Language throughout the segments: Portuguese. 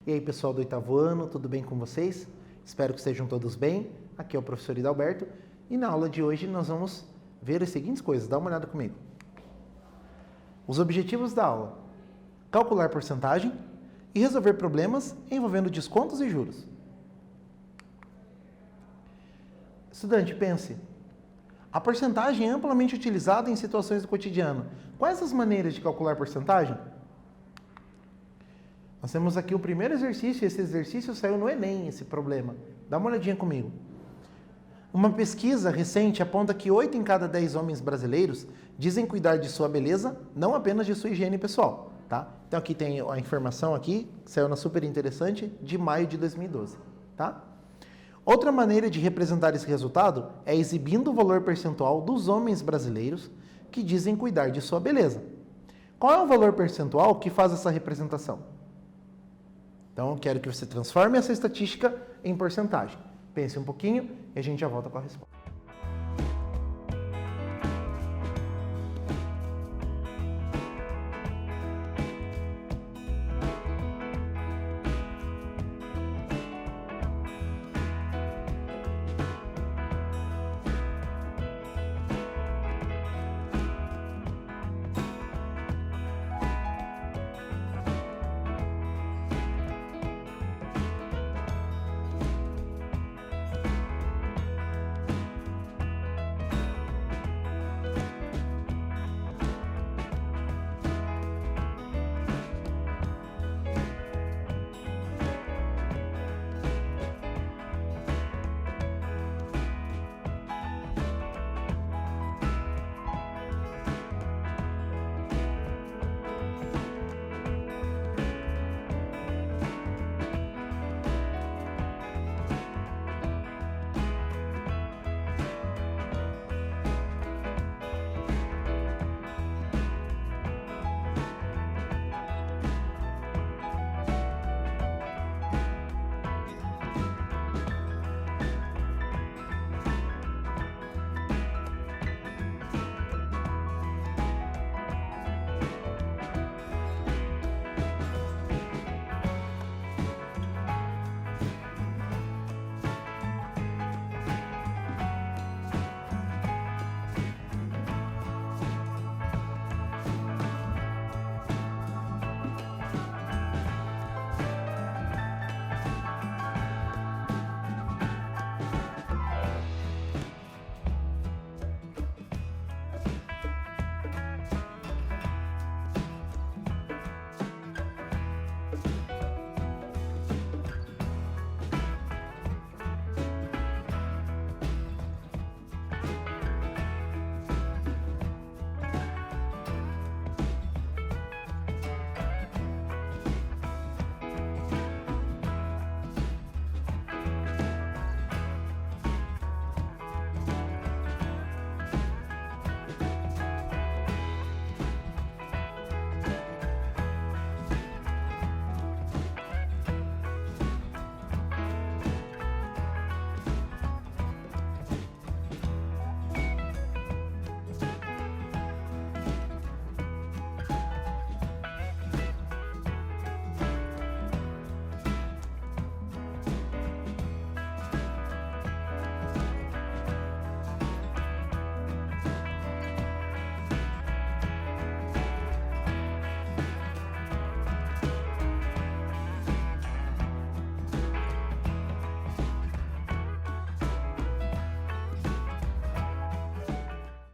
E aí, pessoal do oitavo ano, tudo bem com vocês? Espero que estejam todos bem. Aqui é o professor Hidalberto e na aula de hoje nós vamos ver as seguintes coisas. Dá uma olhada comigo. Os objetivos da aula: calcular porcentagem e resolver problemas envolvendo descontos e juros. Estudante, pense. A porcentagem é amplamente utilizada em situações do cotidiano. Quais as maneiras de calcular porcentagem? Nós temos aqui o primeiro exercício, esse exercício saiu no Enem, esse problema. Dá uma olhadinha comigo. Uma pesquisa recente aponta que 8 em cada 10 homens brasileiros dizem cuidar de sua beleza, não apenas de sua higiene pessoal, tá? Então aqui tem a informação aqui, que saiu na Super Interessante, de maio de 2012, tá? Outra maneira de representar esse resultado é exibindo o valor percentual dos homens brasileiros que dizem cuidar de sua beleza. Qual é o valor percentual que faz essa representação? Então, eu quero que você transforme essa estatística em porcentagem. Pense um pouquinho e a gente já volta com a resposta.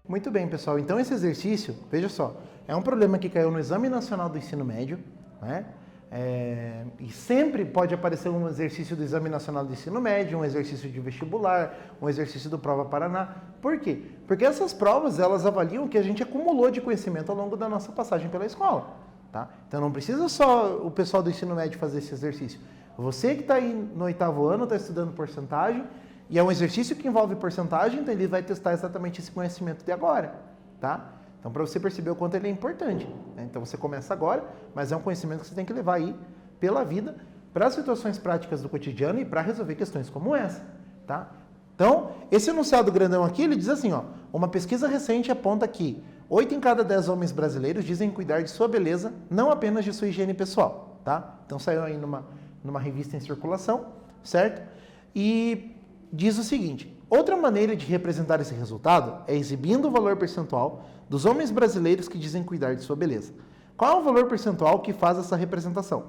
Muito bem, pessoal. Então, esse exercício, veja só, é um problema que caiu no Exame Nacional do Ensino Médio, né? E sempre pode aparecer um exercício do Exame Nacional do Ensino Médio, um exercício de vestibular, um exercício do Prova Paraná. Por quê? Porque essas provas, elas avaliam o que a gente acumulou de conhecimento ao longo da nossa passagem pela escola, tá? Então, não precisa só o pessoal do ensino médio fazer esse exercício. Você que está aí no oitavo ano, está estudando porcentagem, e é um exercício que envolve porcentagem, então ele vai testar exatamente esse conhecimento de agora, tá? Então, para você perceber o quanto ele é importante, né? Então, você começa agora, mas é um conhecimento que você tem que levar aí pela vida, para as situações práticas do cotidiano e para resolver questões como essa, tá? Então, esse enunciado grandão aqui, ele diz assim, ó, uma pesquisa recente aponta que 8 em cada 10 homens brasileiros dizem cuidar de sua beleza, não apenas de sua higiene pessoal, tá? Então, saiu aí numa revista em circulação, certo? E diz o seguinte: outra maneira de representar esse resultado é exibindo o valor percentual dos homens brasileiros que dizem cuidar de sua beleza. Qual é o valor percentual que faz essa representação?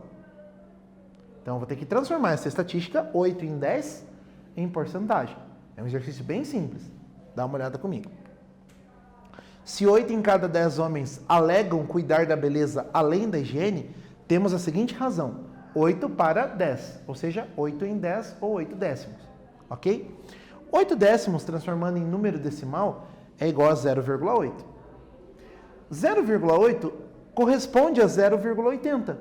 Então, eu vou ter que transformar essa estatística 8 em 10 em porcentagem. É um exercício bem simples. Dá uma olhada comigo. Se 8 em cada 10 homens alegam cuidar da beleza além da higiene, temos a seguinte razão: 8 para 10, ou seja, 8 em 10 ou 8 décimos. Ok? 8 décimos, transformando em número decimal, é igual a 0,8. 0,8 corresponde a 0,80,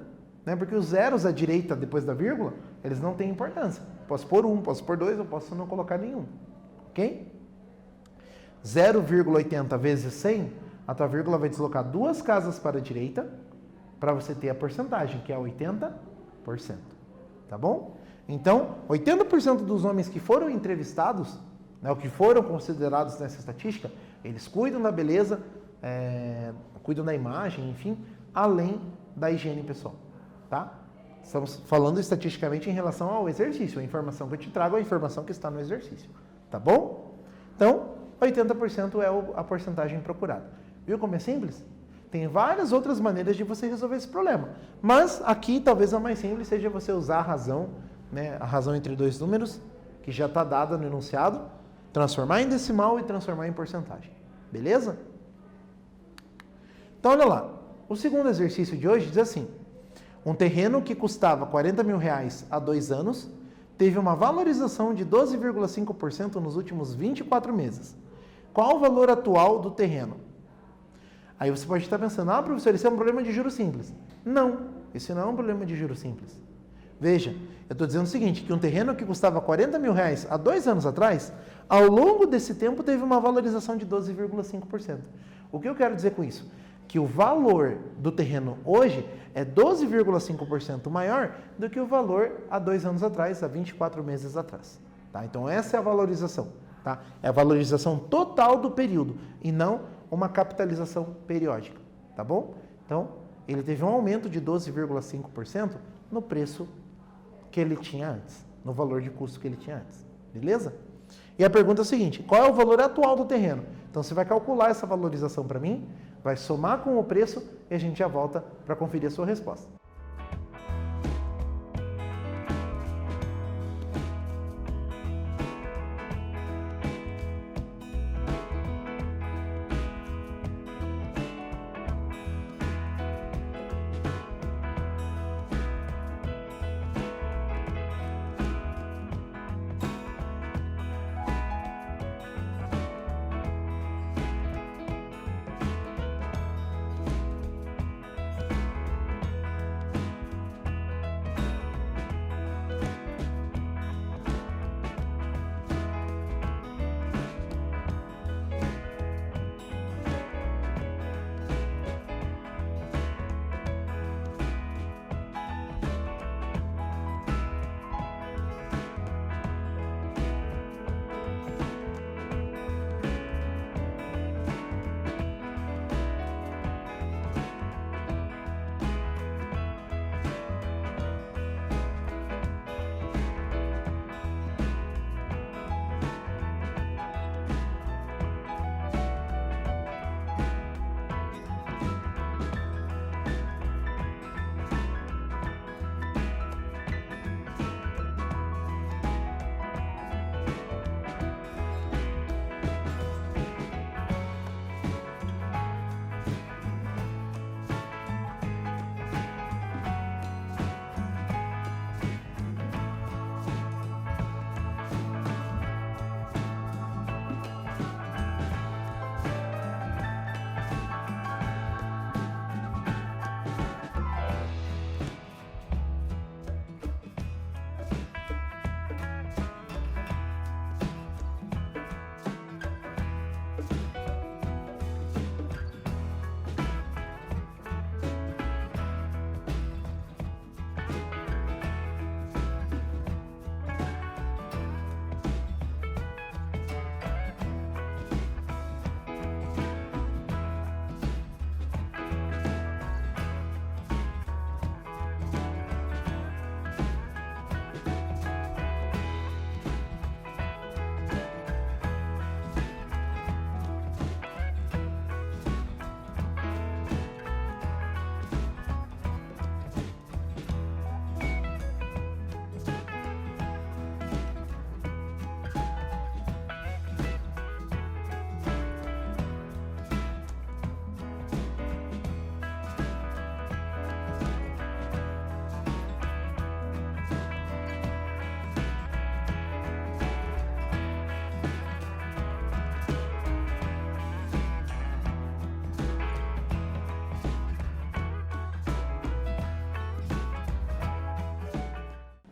né? Porque os zeros à direita, depois da vírgula, eles não têm importância. Posso pôr 1, posso pôr 2, eu posso não colocar nenhum. Ok? 0,80 vezes 100, a tua vírgula vai deslocar 2 casas para a direita, para você ter a porcentagem, que é 80%. Tá bom? Então, 80% dos homens que foram entrevistados, né, o que foram considerados nessa estatística, eles cuidam da beleza, cuidam da imagem, enfim, além da higiene pessoal. Tá? Estamos falando estatisticamente em relação ao exercício. A informação que eu te trago é a informação que está no exercício. Tá bom? Então, 80% é a porcentagem procurada. Viu como é simples? Tem várias outras maneiras de você resolver esse problema. Mas aqui, talvez a mais simples seja você usar a razão, né, a razão entre dois números, que já está dada no enunciado, transformar em decimal e transformar em porcentagem. Beleza? Então, olha lá. O segundo exercício de hoje diz assim: um terreno que custava R$40 mil há 2 anos teve uma valorização de 12,5% nos últimos 24 meses. Qual o valor atual do terreno? Aí você pode estar pensando: ah, professor, isso é um problema de juros simples. Não, esse não é um problema de juros simples. Veja, eu estou dizendo o seguinte, que um terreno que custava R$40 mil há 2 anos atrás, ao longo desse tempo teve uma valorização de 12,5%. O que eu quero dizer com isso? Que o valor do terreno hoje é 12,5% maior do que o valor há 2 anos atrás, há 24 meses atrás. Tá? Então essa é a valorização. Tá? É a valorização total do período e não uma capitalização periódica. Tá bom? Então, ele teve um aumento de 12,5% no preço que ele tinha antes, no valor de custo que ele tinha antes. Beleza? E a pergunta é a seguinte: qual é o valor atual do terreno? Então você vai calcular essa valorização para mim, vai somar com o preço e a gente já volta para conferir a sua resposta.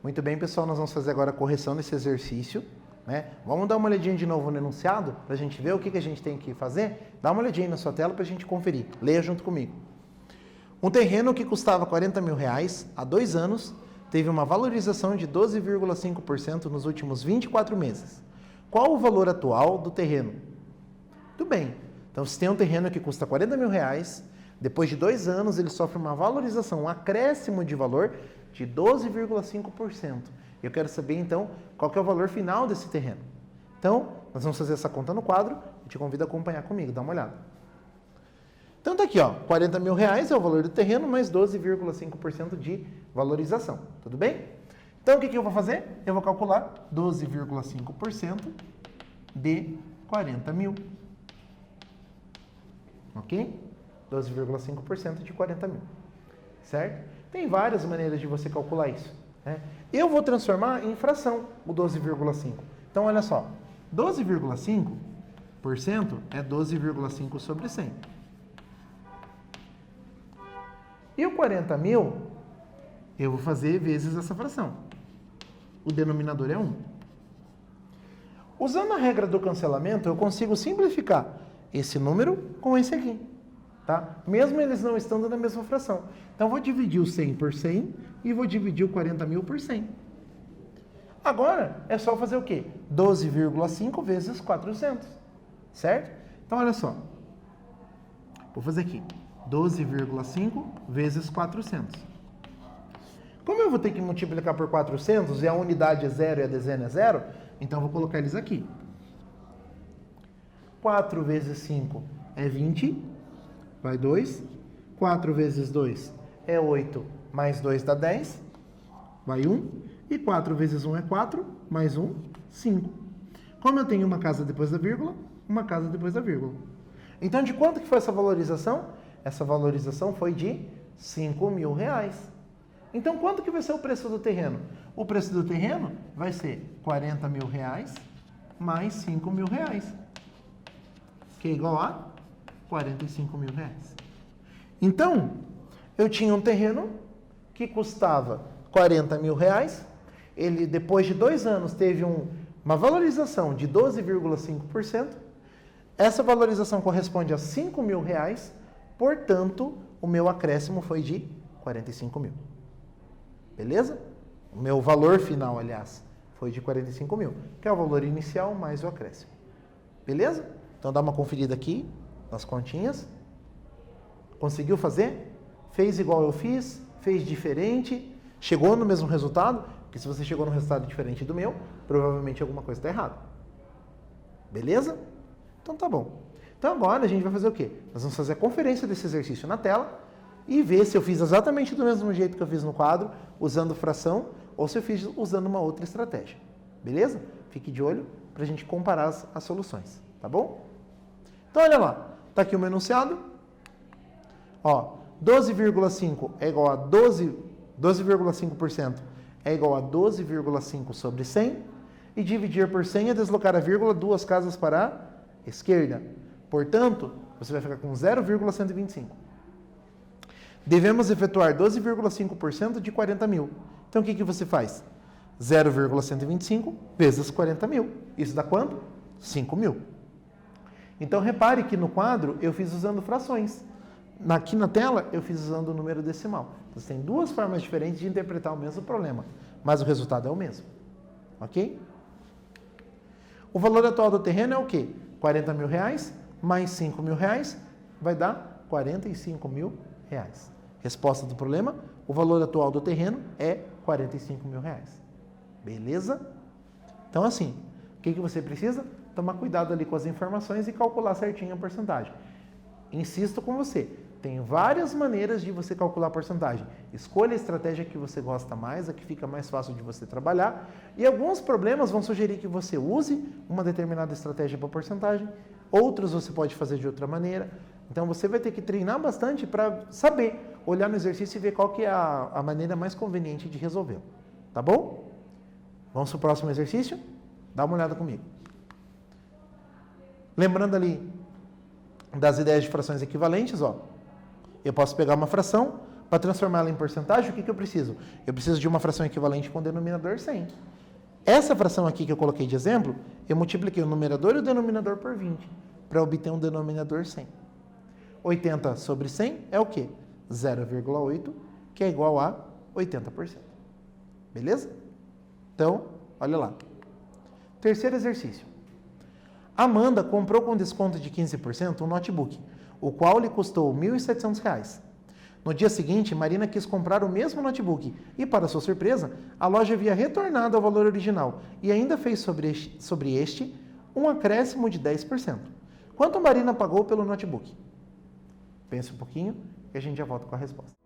Muito bem, pessoal, nós vamos fazer agora a correção desse exercício, né? Vamos dar uma olhadinha de novo no enunciado, para a gente ver o que a gente tem que fazer? Dá uma olhadinha aí na sua tela para a gente conferir. Leia junto comigo. Um terreno que custava R$40 mil há 2 anos, teve uma valorização de 12,5% nos últimos 24 meses. Qual o valor atual do terreno? Tudo bem. Então, se tem um terreno que custa R$40 mil, depois de 2 anos ele sofre uma valorização, um acréscimo de valor de 12,5%. Eu quero saber, então, qual que é o valor final desse terreno. Então, nós vamos fazer essa conta no quadro. Eu te convido a acompanhar comigo, dá uma olhada. Então, tá aqui, ó, R$40 mil é o valor do terreno, mais 12,5% de valorização. Tudo bem? Então, o que eu vou fazer? Eu vou calcular 12,5% de 40 mil. Ok? 12,5% de 40 mil. Certo? Tem várias maneiras de você calcular isso, né? Eu vou transformar em fração o 12,5. Então, olha só. 12,5% é 12,5 sobre 100. E o 40 mil, eu vou fazer vezes essa fração. O denominador é 1. Usando a regra do cancelamento, eu consigo simplificar esse número com esse aqui, tá? Mesmo eles não estando na mesma fração. Então, vou dividir o 100 por 100 e vou dividir o 40 mil por 100. Agora, é só fazer o quê? 12,5 vezes 400, certo? Então, olha só. Vou fazer aqui. 12,5 vezes 400. Como eu vou ter que multiplicar por 400 e a unidade é 0 e a dezena é 0, então eu vou colocar eles aqui. 4 vezes 5 é 20, vai 2. 4 vezes 2 é 8, mais 2 dá 10, vai 1. E 4 vezes 1 é 4, mais 1, 5. Como eu tenho uma casa depois da vírgula, uma casa depois da vírgula. Então, de quanto que foi essa valorização? Essa valorização foi de R$5 mil. Então, quanto que vai ser o preço do terreno? O preço do terreno vai ser R$40 mil mais R$5 mil, que é igual a R$45 mil. Então, eu tinha um terreno que custava R$40 mil. Ele, depois de 2 anos, teve uma valorização de 12,5%. Essa valorização corresponde a R$5 mil. Portanto, o meu acréscimo foi de 45 mil. Beleza? O meu valor final, aliás, foi de 45 mil, que é o valor inicial mais o acréscimo. Beleza? Então, dá uma conferida aqui nas continhas. Conseguiu fazer? Fez igual eu fiz? Fez diferente? Chegou no mesmo resultado? Porque se você chegou no resultado diferente do meu, provavelmente alguma coisa está errada. Beleza? Então, tá bom. Então agora a gente vai fazer o quê? Nós vamos fazer a conferência desse exercício na tela e ver se eu fiz exatamente do mesmo jeito que eu fiz no quadro, usando fração, ou se eu fiz usando uma outra estratégia. Beleza? Fique de olho para a gente comparar as soluções, tá bom? Então olha lá, está aqui o meu enunciado. Ó, 12,5 é igual a 12,5% é igual a 12,5 sobre 100, e dividir por 100 é deslocar a vírgula 2 casas para a esquerda. Portanto, você vai ficar com 0,125. Devemos efetuar 12,5% de 40 mil. Então, o que você faz? 0,125 vezes 40 mil. Isso dá quanto? 5 mil. Então, repare que no quadro eu fiz usando frações. Aqui na tela eu fiz usando o número decimal. Você tem 2 formas diferentes de interpretar o mesmo problema, mas o resultado é o mesmo. Ok? O valor atual do terreno é o quê? R$40 mil mais R$5 mil vai dar R$45 mil. Resposta do problema, o valor atual do terreno é R$45 mil. Beleza? Então, assim, o que você precisa? Tomar cuidado ali com as informações e calcular certinho a porcentagem. Insisto com você, tem várias maneiras de você calcular a porcentagem. Escolha a estratégia que você gosta mais, a que fica mais fácil de você trabalhar. E alguns problemas vão sugerir que você use uma determinada estratégia para porcentagem. Outros você pode fazer de outra maneira. Então você vai ter que treinar bastante para saber, olhar no exercício e ver qual que é a maneira mais conveniente de resolvê-lo. Tá bom? Vamos para o próximo exercício? Dá uma olhada comigo. Lembrando ali das ideias de frações equivalentes, ó. Eu posso pegar uma fração, Para transformá-la em porcentagem, o que eu preciso? Eu preciso de uma fração equivalente com o denominador 100. Essa fração aqui que eu coloquei de exemplo, eu multipliquei o numerador e o denominador por 20, para obter um denominador 100. 80 sobre 100 é o quê? 0,8, que é igual a 80%. Beleza? Então, olha lá. Terceiro exercício. Amanda comprou com desconto de 15% um notebook, o qual lhe custou R$ 1.700. No dia seguinte, Marina quis comprar o mesmo notebook e, para sua surpresa, a loja havia retornado ao valor original e ainda fez sobre este um acréscimo de 10%. Quanto Marina pagou pelo notebook? Pense um pouquinho e a gente já volta com a resposta.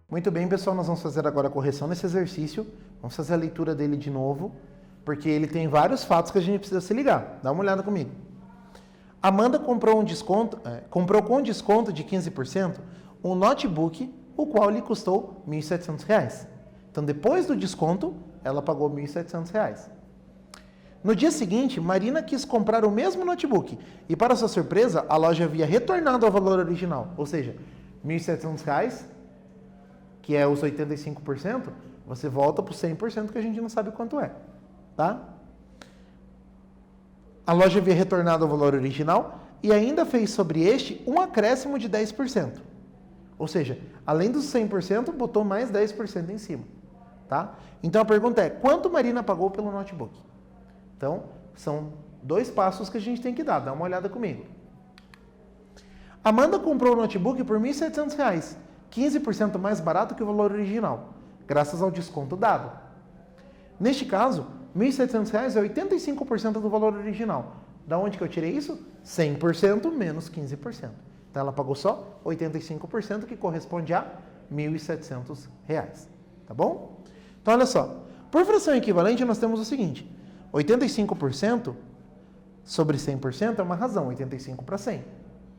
Muito bem, pessoal, nós vamos fazer agora a correção nesse exercício. Vamos fazer a leitura dele de novo, porque ele tem vários fatos que a gente precisa se ligar. Dá uma olhada comigo. Amanda comprou com desconto de 15% um notebook, o qual lhe custou R$ 1.700. Então, depois do desconto, ela pagou R$ 1.700. No dia seguinte, Marina quis comprar o mesmo notebook e, para sua surpresa, a loja havia retornado ao valor original, ou seja, R$ 1.700, que é os 85%, você volta para os 100% que a gente não sabe quanto é, tá? A loja havia retornado ao valor original e ainda fez sobre este um acréscimo de 10%. Ou seja, além dos 100%, botou mais 10% em cima, tá? Então a pergunta é, quanto Marina pagou pelo notebook? Então, são 2 passos que a gente tem que dar, dá uma olhada comigo. Amanda comprou o notebook por R$ 1.700, 15% mais barato que o valor original, graças ao desconto dado. Neste caso, R$ 1.700 é 85% do valor original. Da onde que eu tirei isso? 100% menos 15%. Então ela pagou só 85%, que corresponde a R$ 1.700. Tá bom? Então olha só, por fração equivalente nós temos o seguinte, 85% sobre 100% é uma razão, 85 para 100,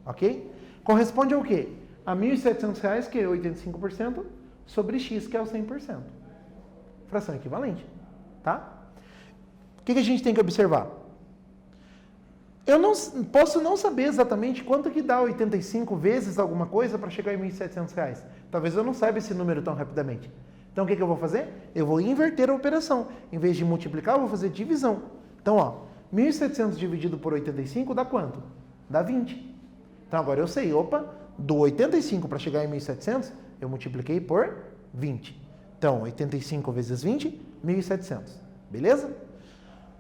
ok? Corresponde ao quê? A R$ 1.700, que é 85%, sobre X, que é o 100%. Fração equivalente, tá? O que a gente tem que observar? Eu não posso não saber exatamente quanto que dá 85 vezes alguma coisa para chegar em R$ 1.700. Talvez eu não saiba esse número tão rapidamente. Então, o que eu vou fazer? Eu vou inverter a operação. Em vez de multiplicar, eu vou fazer divisão. Então, ó, 1.700 dividido por 85 dá quanto? Dá 20. Então, agora eu sei, opa, do 85 para chegar em 1.700, eu multipliquei por 20. Então, 85 vezes 20, 1.700. Beleza?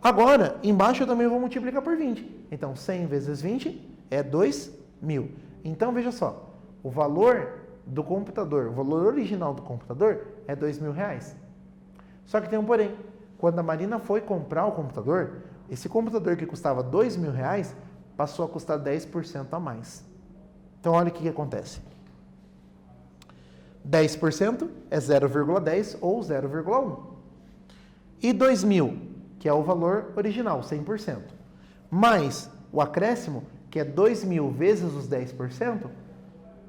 Agora, embaixo eu também vou multiplicar por 20. Então, 100 vezes 20 é 2.000. Então, veja só, o valor do computador, o valor original do computador é R$ 2.000. Só que tem um porém. Quando a Marina foi comprar o computador, esse computador que custava R$ 2.000 passou a custar 10% a mais. Então, olha o que acontece. 10% é 0,10 ou 0,1. E 2.000, que é o valor original, 100%. Mais o acréscimo, que é 2.000 vezes os 10%,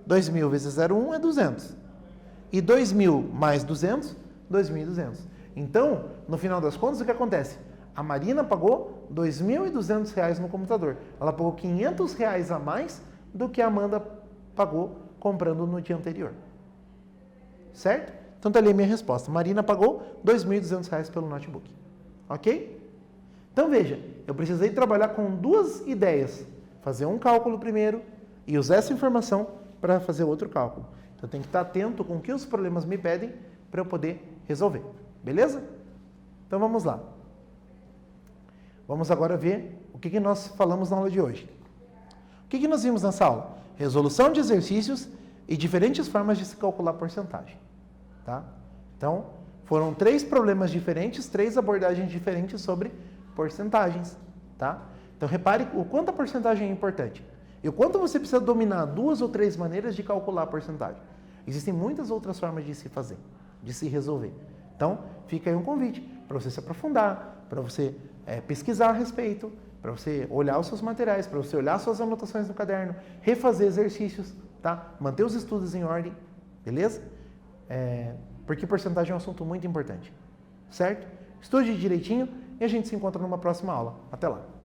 2.000 vezes 0,1 é 200. E 2.000 mais 200, 2.200. Então, no final das contas, o que acontece? A Marina pagou R$ 2.200 no computador. Ela pagou R$ 500 a mais do que a Amanda pagou comprando no dia anterior. Certo? Então, tá ali a minha resposta. Marina pagou R$ 2.200 pelo notebook. Ok? Então, veja, eu precisei trabalhar com 2 ideias. Fazer um cálculo primeiro e usar essa informação para fazer outro cálculo. Então, eu tenho que estar atento com o que os problemas me pedem para eu poder resolver. Beleza? Então, vamos lá. Vamos agora ver o que nós falamos na aula de hoje. O que nós vimos nessa aula? Resolução de exercícios e diferentes formas de se calcular porcentagem. Tá? Então, foram 3 problemas diferentes, 3 abordagens diferentes sobre porcentagens. Tá? Então, repare o quanto a porcentagem é importante. E o quanto você precisa dominar 2 ou 3 maneiras de calcular a porcentagem. Existem muitas outras formas de se fazer, de se resolver. Então, fica aí um convite para você se aprofundar, para você pesquisar a respeito, para você olhar os seus materiais, para você olhar suas anotações no caderno, refazer exercícios, tá? Manter os estudos em ordem, beleza? Porque porcentagem é um assunto muito importante, certo? Estude direitinho e a gente se encontra numa próxima aula. Até lá!